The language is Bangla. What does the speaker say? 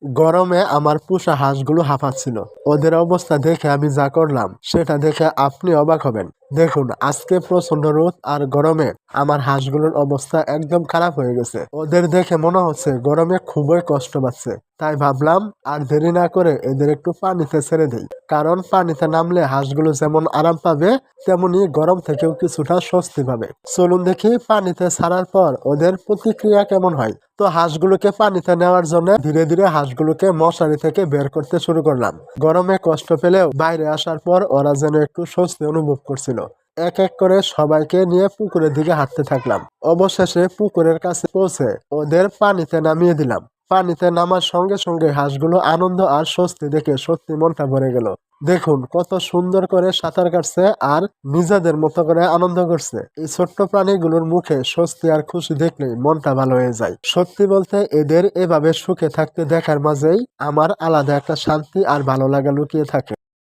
গরমে আমার পোষা হাঁসগুলো হাঁপাচ্ছিল। ওদের অবস্থা দেখে আমি যা করলাম সেটা দেখে আপনি অবাক হবেন। দেখুন, আজকে প্রচন্ড রোদ আর গরমে আমার হাঁসগুলোর অবস্থা একদম খারাপ হয়ে গেছে। ওদের দেখে মনে হচ্ছে গরমে খুবই কষ্ট পাচ্ছে। তাই ভাবলাম আর দেরি না করে এদের একটু পানিতে ছেড়ে দিই, কারণ পানিতে নামলে হাঁসগুলো যেমন আরাম পাবে তেমনি গরম থেকেও কিছুটা স্বস্তি পাবে। চলুন দেখি পানিতে ছাড়ার পর ওদের প্রতিক্রিয়া কেমন হয়। তো হাঁসগুলোকে পানিতে নেওয়ার জন্য ধীরে ধীরে হাঁসগুলোকে মশারি থেকে বের করতে শুরু করলাম। গরমে কষ্ট পেলেও বাইরে আসার পর ওরা যেন একটু স্বস্তি অনুভব করছিল। এক এক করে সবাইকে নিয়ে পুকুরের দিকে হাঁটতে থাকলাম। অবশেষে পুকুরের কাছে পৌঁছে ওদের পানিতে নামিয়ে দিলাম। পানিতে নামার সঙ্গে সঙ্গে হাঁসগুলো আনন্দ আর স্বস্তি দেখে সত্যি মনটা ভরে গেল। দেখুন কত সুন্দর করে সাঁতার কাটছে আর নিজেদের মতো করে আনন্দ করছে। এই ছোট্ট প্রাণীগুলোর মুখে স্বস্তি আর খুশি দেখলেই মনটা ভালো হয়ে যায়। সত্যি বলতে এদের এভাবে সুখে থাকতে দেখার মাঝেই আমার আলাদা একটা শান্তি আর ভালো লাগা লুকিয়ে থাকে।